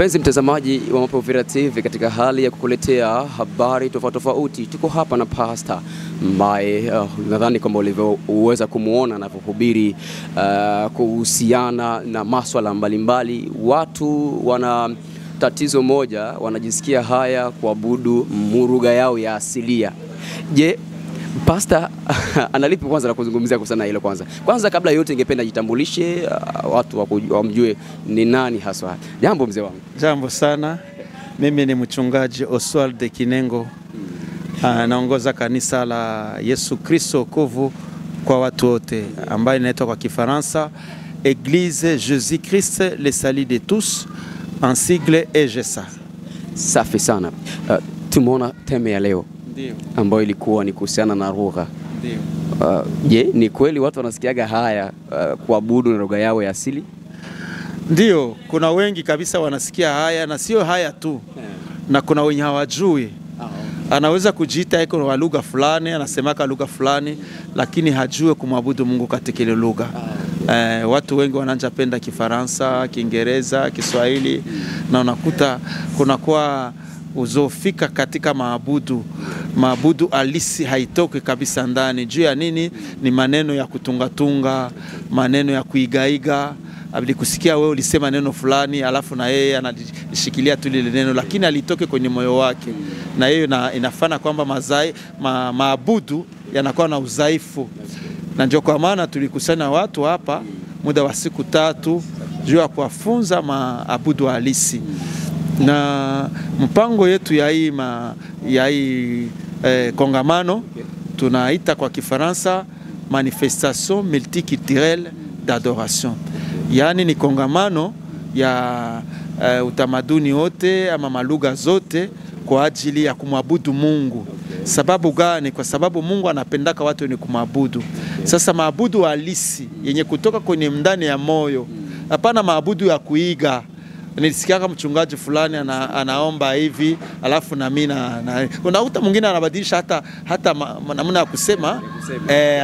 Mpenzi mtazamaji wa Maprovira TV, katika hali ya kukuletea habari tofauti, tuko hapa na pastor ambaye nadhani kwamba ulivyoweza kumuona anapohubiri kuhusiana na masuala mbalimbali. Watu wana tatizo moja, wanajisikia haya kuabudu lugha yao ya asilia. Je, pastor analipi kwanza na kuzungumzia kuhusiana hilo kwanza? Kwanza kabla yote ningependa jitambulishe, watu wamjue ni nani haswa. Jambo mzee wangu. Jambo sana. Mimi ni mchungaji Oswald Kinengo. Naongoza kanisa la Yesu Kristo Wokovu kwa watu wote, ambaye inaitwa kwa Kifaransa Église Jésus Christ le salut de tous, en sigle EJSA. Safi sana. Tumeona teme ya leo. Ndio. Ambayo ilikuwa ni kuhusiana na lugha. Ndio. Je, ni kweli watu wanasikiaga haya kuabudu na lugha yao ya asili? Ndio, kuna wengi kabisa wanasikia haya, na sio haya tu. Na kuna wenye hawajui. Anaweza kujiita iko wa lugha fulani, anasemaka lugha fulani, lakini hajue kumwabudu Mungu katika ile lugha. Watu wengi wananja penda Kifaransa, Kiingereza, Kiswahili, na unakuta kunakuwa uzofika katika maabudu halisi haitoki kabisa ndani. Juu ya nini? Ni maneno ya kutunga, maneno ya kuigaiga. Abidi kusikia wewe ulisema neno fulani, alafu na yeye anashikilia tu lile neno, lakini alitoke kwenye moyo wake. Na hiyo inafanya kwamba maabudu yanakuwa na udhaifu. Na ndio kwa maana tulikusanya watu hapa muda wa siku 3 juu ya kuwafunza maabudu halisi. Na mpango yetu ya hii kongamano tunaita kwa Kifaransa manifestation multiculturelle d'adoration. Yani ni kongamano ya utamaduni wote ama malugha zote kwa ajili ya kumwabudu Mungu. Sababu gani? Kwa sababu Mungu anapendaka watu wenye kumwabudu. Sasa maabudu halisi yenye kutoka kwenye ndani ya moyo. Hapana maabudu ya kuiga. Nilisikia mchungaji fulani anaomba hivi, alafu na mimi unakuta mwingine anabadilisha hata namna ya kusema,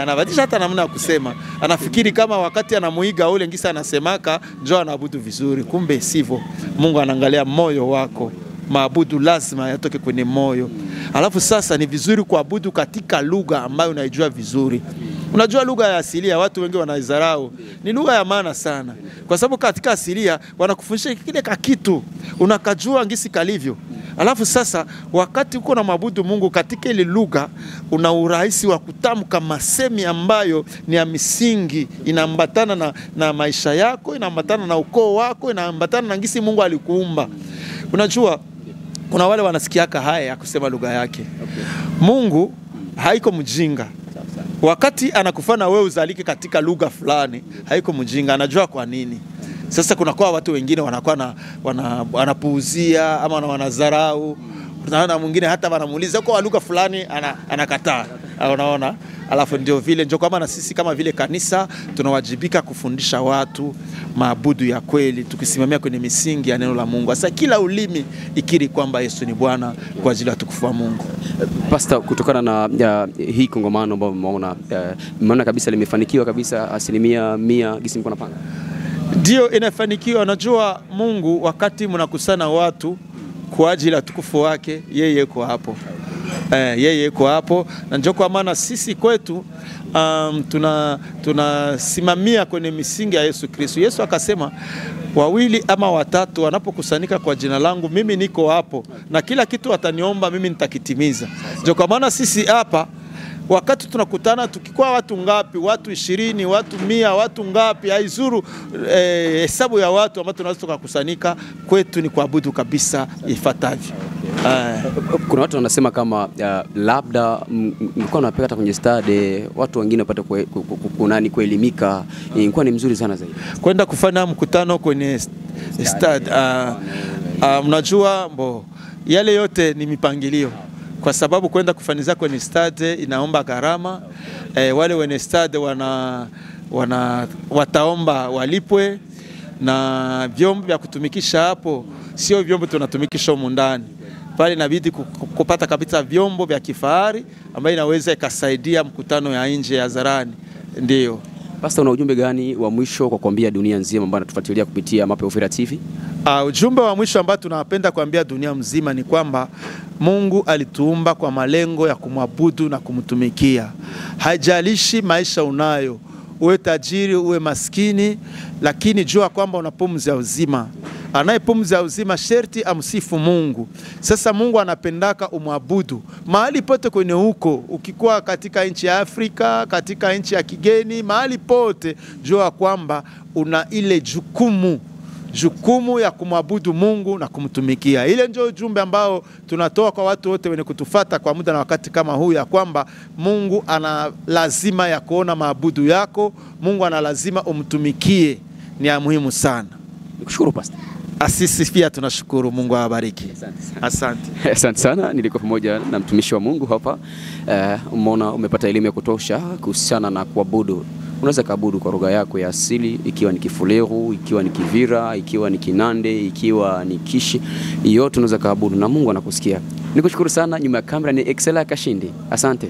anabadilisha hata namna ya kusema. Anafikiri kama wakati anamuiga ule ngisa anasemaka njoo anaabudu vizuri, kumbe sivyo. Mungu anaangalia moyo wako. Maabudu lazima yatoke kwenye moyo. Alafu sasa ni vizuri kuabudu katika lugha ambayo unaijua vizuri. Unajua lugha ya asilia watu wengi wanaidharau. Ni lugha ya maana sana. Kwa sababu katika asilia wanakufundisha kile kitu, unakajua ngisi kalivyo. Alafu sasa wakati uko na maabudu Mungu katika ile lugha, una urahisi wa kutamka masemi ambayo ni ya misingi, inaambatana na maisha yako, inaambatana na ukoo wako, inaambatana na ngisi Mungu alikuumba. Unajua kuna wale wanasikiaka haya ya kusema lugha yake. Mungu haiko mjinga. Wakati anakufanya wewe uzalike katika lugha fulani, haiko mjinga, anajua kwa nini. Sasa kuna kwa watu wengine wanakuwa wanapuuzia ama wanadharau. Unaona mwingine hata wanamuuliza kwa lugha fulani anakataa. Unaona? Alafu ndio vile ndio kama na sisi kama vile kanisa tunawajibika kufundisha watu maabudu ya kweli, tukisimamia kwenye misingi ya neno la Mungu. Sasa kila ulimi ikiri kwamba Yesu ni Bwana kwa ajili ya utukufu wa Mungu. Pastor, kutokana na hii kongamano ambao mmeona kabisa limefanikiwa kabisa 100% gisi mko napanga. Ndio inafanikiwa. Unajua Mungu wakati mnakusana watu kwa ajili ya utukufu wake, yeye yuko hapo. Yeye yuko hapo, na ndio kwa maana sisi kwetu tunasimamia kwenye misingi ya Yesu Kristo. Yesu akasema 2 ama 3 wanapokusanyika kwa jina langu, mimi niko hapo, na kila kitu wataniomba mimi nitakitimiza. Ndio kwa maana sisi hapa wakati tunakutana, tukikuwa watu ngapi, watu 20, watu 100, watu ngapi, haizuru hesabu ya watu ambao tunaweza tukakusanyika, kwetu ni kuabudu kabisa ifuatavyo. Kuna watu wanasema kama labda mlikuwa mnapeka hata kwenye stade watu wengine wapate kuelimika, ilikuwa ni mzuri sana zaidi kwenda kufanya mkutano kwenye stade. Mnajua yale yote ni mipangilio, kwa sababu kwenda kufaniza kwenye stade inaomba gharama. Wale wenye stade wataomba walipwe, na vyombo vya kutumikisha hapo sio vyombo tunatumikisha humu ndani. Pale inabidi kupata kabisa vyombo vya kifahari ambayo inaweza ikasaidia mkutano ya nje ya hadharani. Ndio. Pastor, una ujumbe gani wa mwisho kwa kuambia dunia nzima ambayo inatufuatilia kupitia Mapya Uvira TV? Ujumbe wa mwisho ambao tunapenda kuambia dunia mzima ni kwamba Mungu alituumba kwa malengo ya kumwabudu na kumtumikia. Haijalishi maisha unayo, uwe tajiri uwe maskini, lakini jua kwamba una pumzi ya uzima. Anaye pumzi ya uzima sherti amsifu Mungu. Sasa Mungu anapendaka umwabudu mahali pote kwenye huko, ukikuwa katika nchi ya Afrika, katika nchi ya kigeni, mahali pote jua kwamba una ile jukumu ya kumwabudu Mungu na kumtumikia. Ile ndio ujumbe ambao tunatoa kwa watu wote wenye kutufata kwa muda na wakati kama huu, ya kwamba Mungu ana lazima ya kuona maabudu yako, Mungu ana lazima umtumikie. Ni ya muhimu sana. Nikushukuru Pastor. Asisi pia tunashukuru. Mungu awabariki. Asante. Asante sana. Nilikuwa pamoja na mtumishi wa Mungu hapa. Umeona, umepata elimu ya kutosha kuhusiana na kuabudu. Unaweza kuabudu kwa lugha yako ya asili, ikiwa ni Kifuleru, ikiwa ni Kivira, ikiwa ni Kinande, ikiwa ni Kishi. Yote unaweza kuabudu na Mungu anakusikia. Nikushukuru sana. Nyuma ya kamera ni Excella Kashindi. Asante.